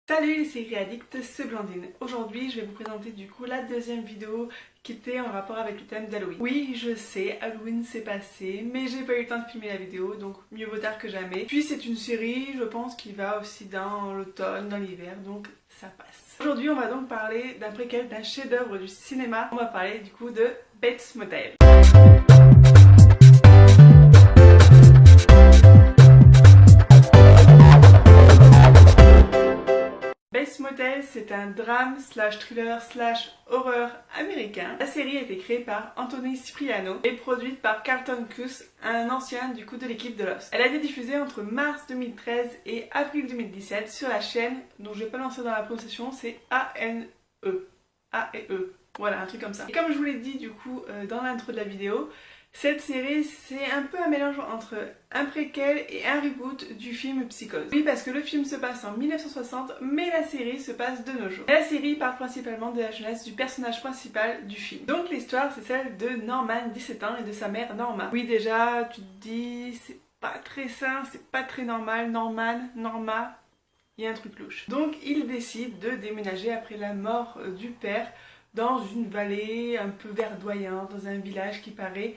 Salut les séries addicts, c'est Blandine. Aujourd'hui je vais vous présenter du coup la deuxième vidéo qui était en rapport avec le thème d'Halloween. Oui je sais, Halloween s'est passé, mais j'ai pas eu le temps de filmer la vidéo, donc mieux vaut tard que jamais. Puis c'est une série, je pense, qui va aussi dans l'automne, dans l'hiver, donc ça passe. Aujourd'hui on va donc parler d'un préquel, d'un chef-d'œuvre du cinéma. On va parler du coup de Bates Motel. Bates Motel, c'est un drame slash thriller slash horreur américain. La série a été créée par Anthony Cipriano et produite par Carlton Cuse, un ancien du coup de l'équipe de Lost. Elle a été diffusée entre mars 2013 et avril 2017 sur la chaîne dont je vais pas lancer dans la prononciation, c'est A-N-E. A-E. Voilà, un truc comme ça. Et comme je vous l'ai dit du coup dans l'intro de la vidéo, cette série, c'est un peu un mélange entre un préquel et un reboot du film Psychose. Oui, parce que le film se passe en 1960, mais la série se passe de nos jours. La série parle principalement de la jeunesse du personnage principal du film. Donc l'histoire, c'est celle de Norman, 17 ans, et de sa mère Norma. Oui, déjà, tu te dis, c'est pas très sain, c'est pas très normal, Norma, il y a un truc louche. Donc il décide de déménager après la mort du père dans une vallée un peu verdoyante, dans un village qui paraît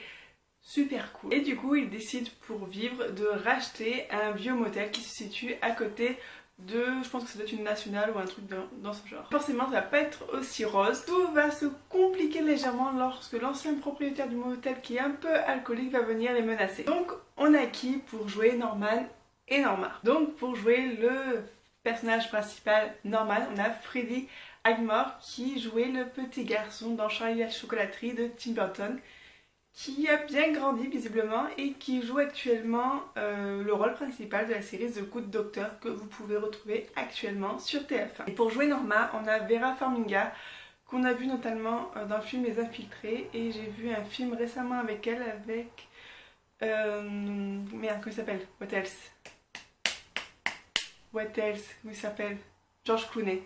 super cool. Et du coup, il décide pour vivre de racheter un vieux motel qui se situe à côté de, je pense que ça doit être une nationale ou un truc dans ce genre. Forcément, ça va pas être aussi rose. Tout va se compliquer légèrement lorsque l'ancien propriétaire du motel, qui est un peu alcoolique, va venir les menacer. Donc, on a qui pour jouer Norman et Norma? Donc, pour jouer le personnage principal Norman, on a Freddie Highmore qui jouait le petit garçon dans Charlie et la chocolaterie de Tim Burton, qui a bien grandi visiblement et qui joue actuellement le rôle principal de la série The Good Doctor que vous pouvez retrouver actuellement sur TF1. Et pour jouer Norma, on a Vera Farmiga qu'on a vu notamment dans le film Les Infiltrés, et j'ai vu un film récemment avec elle avec... merde, comment il s'appelle? What else? Comment il s'appelle? George Clooney.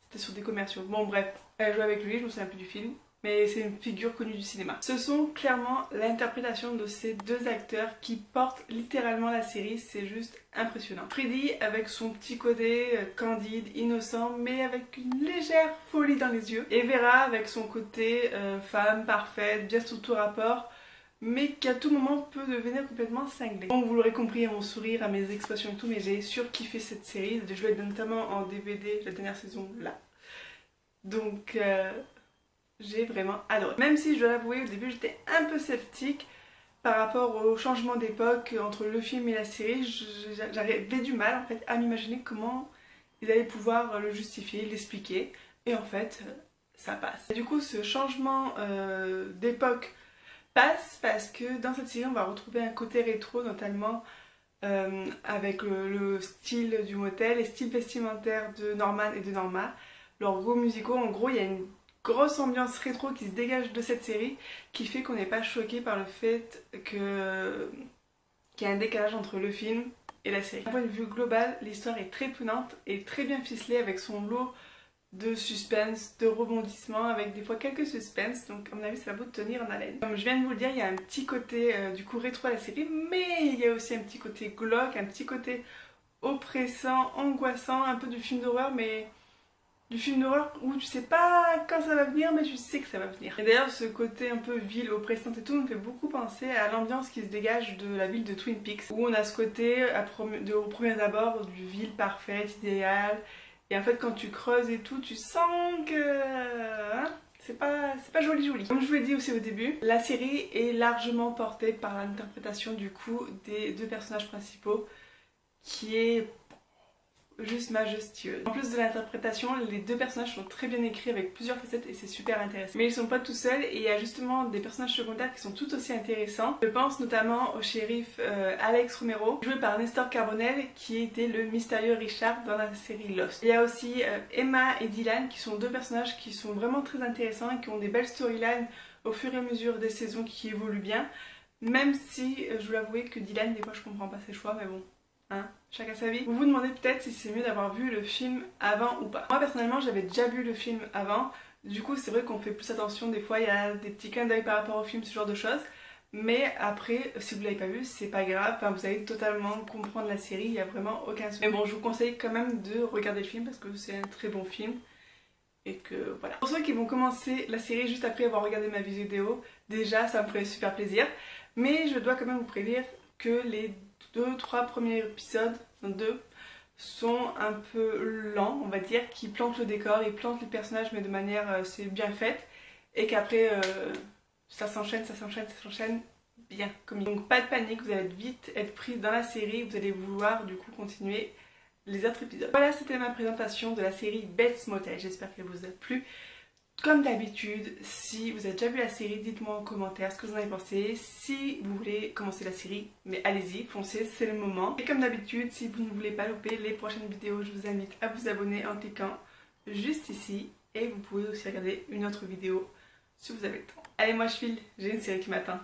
C'était sur des commerciaux. Bon bref, elle joue avec lui, je me souviens plus du film. Mais c'est une figure connue du cinéma. Ce sont clairement l'interprétation de ces deux acteurs qui portent littéralement la série, c'est juste impressionnant. Freddie avec son petit côté candide, innocent, mais avec une légère folie dans les yeux. Et Vera avec son côté femme parfaite, bien sous tout rapport, mais qui à tout moment peut devenir complètement cinglée. Bon, vous l'aurez compris à mon sourire, à mes expressions et tout, mais j'ai surkiffé cette série. Je l'ai notamment en DVD, la dernière saison là. Donc... j'ai vraiment adoré. Même si je dois l'avouer, au début j'étais un peu sceptique par rapport au changement d'époque entre le film et la série. J'avais du mal en fait à m'imaginer comment ils allaient pouvoir le justifier, l'expliquer. Et en fait, ça passe. Et du coup, ce changement d'époque passe parce que dans cette série, on va retrouver un côté rétro, notamment avec le style du motel, les styles vestimentaires de Norman et de Norma, leurs goûts musicaux. En gros, il y a une grosse ambiance rétro qui se dégage de cette série, qui fait qu'on n'est pas choqué par le fait qu'il y a un décalage entre le film et la série. D'un point de vue global, l'histoire est très prenante et très bien ficelée, avec son lot de suspense, de rebondissements, avec des fois quelques suspens, donc à mon avis ça vaut de tenir en haleine. Comme je viens de vous le dire, il y a un petit côté du coup rétro à la série, mais il y a aussi un petit côté glauque, un petit côté oppressant, angoissant, un peu du film d'horreur, mais du film d'horreur où tu sais pas quand ça va venir, mais tu sais que ça va venir. Et d'ailleurs, ce côté un peu ville, oppressante et tout me fait beaucoup penser à l'ambiance qui se dégage de la ville de Twin Peaks, où on a ce côté au premier abord du ville parfaite, idéale, et en fait quand tu creuses et tout, tu sens que c'est pas joli. Comme je vous l'ai dit aussi au début, la série est largement portée par l'interprétation du coup des deux personnages principaux, qui est juste majestueux. En plus de l'interprétation, les deux personnages sont très bien écrits avec plusieurs facettes et c'est super intéressant. Mais ils sont pas tout seuls et il y a justement des personnages secondaires qui sont tout aussi intéressants. Je pense notamment au shérif Alex Romero, joué par Nestor Carbonell, qui était le mystérieux Richard dans la série Lost. Il y a aussi Emma et Dylan, qui sont deux personnages qui sont vraiment très intéressants et qui ont des belles storylines au fur et à mesure des saisons, qui évoluent bien. Même si je dois avouer que Dylan, des fois je comprends pas ses choix, mais bon. Hein, chacun sa vie. Vous vous demandez peut-être si c'est mieux d'avoir vu le film avant ou pas. Moi personnellement j'avais déjà vu le film avant, du coup c'est vrai qu'on fait plus attention, des fois il y a des petits clins d'œil par rapport au film, ce genre de choses. Mais après, si vous l'avez pas vu, c'est pas grave, enfin, vous allez totalement comprendre la série, il n'y a vraiment aucun souci. Mais bon, je vous conseille quand même de regarder le film parce que c'est un très bon film. Et que voilà. Pour ceux qui vont commencer la série juste après avoir regardé ma vidéo, déjà ça me ferait super plaisir. Mais je dois quand même vous prévenir que les 2-3 premiers épisodes, sont un peu lents, on va dire, qui plantent le décor, ils plantent les personnages mais de manière c'est bien faite. Et qu'après ça s'enchaîne bien comme il. Donc pas de panique, vous allez vite être pris dans la série, vous allez vouloir du coup continuer les autres épisodes. Voilà, c'était ma présentation de la série Bates Motel, j'espère qu'elle vous a plu. Comme d'habitude, si vous avez déjà vu la série, dites-moi en commentaire ce que vous en avez pensé. Si vous voulez commencer la série, mais allez-y, foncez, c'est le moment. Et comme d'habitude, si vous ne voulez pas louper les prochaines vidéos, je vous invite à vous abonner en cliquant juste ici. Et vous pouvez aussi regarder une autre vidéo si vous avez le temps. Allez, moi je file, j'ai une série qui m'attend.